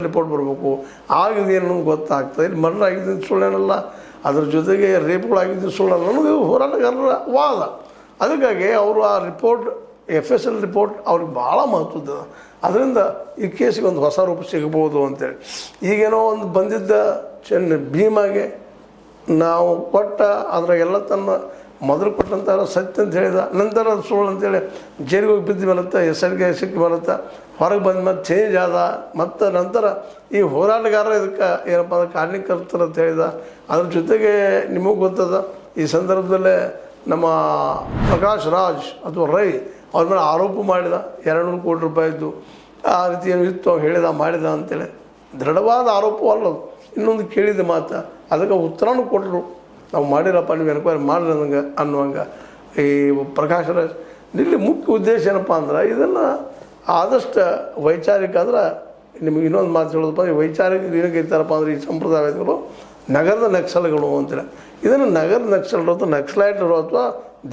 Report ಬರಬೇಕು. ಆಗಿದೇನು ಗೊತ್ತಾಗ್ತದೆ. ಇಲ್ಲಿ ಮರ್ಡರ್ ಆಗಿದ್ದು ಸುಳ್ಳೇನಲ್ಲ, ಅದ್ರ ಜೊತೆಗೆ ರೇಪ್ಗಳಾಗಿದ್ದು ಸುಳ್ಳಲ್ಲ ಅನ್ನೋದು ಹೋರಾಟಗಾರರ ವಾದ. ಅದಕ್ಕಾಗಿ ಅವರು ಆ ರಿಪೋರ್ಟ್ FSL ರಿಪೋರ್ಟ್ ಅವ್ರಿಗೆ ಭಾಳ ಮಹತ್ವದ. ಅದರಿಂದ ಈ ಕೇಸಿಗೆ ಒಂದು ಹೊಸ ರೂಪ ಸಿಗ್ಬೋದು ಅಂತೇಳಿ ಈಗೇನೋ ಒಂದು ಬಂದಿದ್ದ ಭೀಮಾಗೆ ನಾವು ಕೊಟ್ಟ ಅದ್ರಾಗೆಲ್ಲ ತನ್ನ ಮೊದಲು ಕೊಟ್ಟಂಥ ಸತ್ಯ ಅಂತ ಹೇಳಿದ, ನಂತರ ಅದು ಸುಳ್ಳು ಅಂತೇಳಿ ಜೈಲಿಗೆ ಹೋಗಿ ಬಿದ್ದು ಬರುತ್ತೆ, ಹೆಸರಿಗೆ ಸಿಕ್ಕಿ ಬರುತ್ತೆ, ಹೊರಗೆ ಬಂದ ಮೇಲೆ ಚೇಂಜ್ ಆದ. ಮತ್ತು ನಂತರ ಈ ಹೋರಾಟಗಾರ ಇದಕ್ಕೆ ಏನಪ್ಪ ಅಂದ್ರೆ ಕಾರಣೀಕರ್ತರು ಅಂತ ಹೇಳಿದ. ಅದ್ರ ಜೊತೆಗೆ ನಿಮಗೆ ಗೊತ್ತದ ಈ ಸಂದರ್ಭದಲ್ಲೇ ನಮ್ಮ ಪ್ರಕಾಶ್ ರಾಜ್ ಅಥವಾ ರೈ ಅವ್ರ ಮೇಲೆ ಆರೋಪ ಮಾಡಿದ 200 ಕೋಟಿ ರೂಪಾಯಿದ್ದು ಆ ರೀತಿ ಏನು ಇತ್ತು ಹೇಳಿದ ಮಾಡಿದ ಅಂತೇಳಿ. ದೃಢವಾದ ಆರೋಪ ಅಲ್ಲದು, ಇನ್ನೊಂದು ಕೇಳಿದ ಮಾತು. ಅದಕ್ಕೆ ಉತ್ತರನೂ ಕೊಟ್ಟರು, ನಾವು ಮಾಡಿರಪ್ಪ ನೀವು ಎನ್ಕ್ವೈರಿ ಮಾಡ್ರಿ ಅನ್ನಂಗೆ ಅನ್ನುವಂಗೆ. ಈ ಪ್ರಕಾಶ್ ರಾಜ್ ಇಲ್ಲಿ ಮುಖ್ಯ ಉದ್ದೇಶ ಏನಪ್ಪ ಅಂದ್ರೆ ಇದನ್ನು ಆದಷ್ಟು ವೈಚಾರಿಕ ಅಂದ್ರೆ ನಿಮಗೆ ಇನ್ನೊಂದು ಮಾತು ಹೇಳೋದಪ್ಪ, ಈ ವೈಚಾರಿಕ ಏನಕ್ಕೆ ಇರ್ತಾರಪ್ಪ ಅಂದ್ರೆ ಈ ಸಂಪ್ರದಾಯಗಳು ನಗರದ ನಕ್ಸಲ್ಗಳು ಅಂತೇಳಿ. ಇದನ್ನು ನಗರದ ನಕ್ಸಲರು ಅಥವಾ ನಕ್ಸಲೈಟರು ಅಥವಾ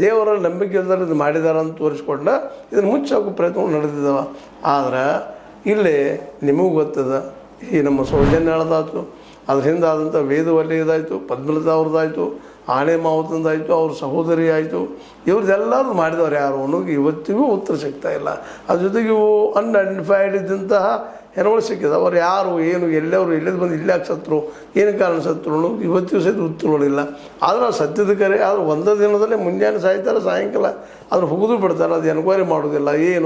ದೇವರ ನಂಬಿಕೆ ಇಲ್ಲದಲ್ಲಿ ಇದು ಮಾಡಿದಾರೆ ಅಂತ ತೋರಿಸ್ಕೊಂಡ ಇದನ್ನು ಮುಚ್ಚಾಕೋ ಪ್ರಯತ್ನಗಳು ನಡೆದಿದ್ದಾವೆ. ಆದರೆ ಇಲ್ಲಿ ನಿಮಗೂ ಗೊತ್ತದ ಈ ನಮ್ಮ ಸೌಜನ್ಯ ಹೇಳೋದಾಯ್ತು, ಅದ್ರ ಹಿಂದೆ ಆದಂಥ ವೇದವಲ್ಲಿಯದಾಯಿತು, ಪದ್ಮಲತಾ ಅವ್ರದ್ದಾಯಿತು, ಆಣೆ ಮಾವತಂದಾಯಿತು, ಅವ್ರ ಸಹೋದರಿ ಆಯಿತು, ಇವ್ರದ್ದೆಲ್ಲರೂ ಮಾಡಿದವ್ರು ಯಾರು ಅನ್ನೋದು ಇವತ್ತಿಗೂ ಉತ್ತರ ಸಿಗ್ತಾ ಇಲ್ಲ. ಅದ್ರ ಜೊತೆಗೆ ಇವು ಅನ್ಐಡೆಂಟಿಫೈಡ್ ಇದ್ದಂತಹ ಹೆಣಗಳು ಸಿಕ್ಕಿದೆ. ಅವ್ರು ಯಾರು ಏನು ಎಲ್ಲವರು ಎಲ್ಲೆದು ಬಂದು ಇಲ್ಲೇ ಸತ್ರು ಏನು ಕಾರಣ ಸತ್ರು ಅನ್ನೋದು ಇವತ್ತಿಗೂ ಸಹಿತ ಉತ್ತರಗಳಿಲ್ಲ. ಆದರೆ ಸತ್ಯದ ಕರೆ ಆದ್ರೆ ಒಂದೇ ದಿನದಲ್ಲೇ ಮುಂಜಾನೆ ಸಾಯ್ತಾರೆ, ಸಾಯಂಕಾಲ ಅದ್ರ ಹುಗಿದು ಬಿಡ್ತಾರೆ, ಅದು ಎನ್ಕ್ವೈರಿ ಮಾಡೋದಿಲ್ಲ ಏನು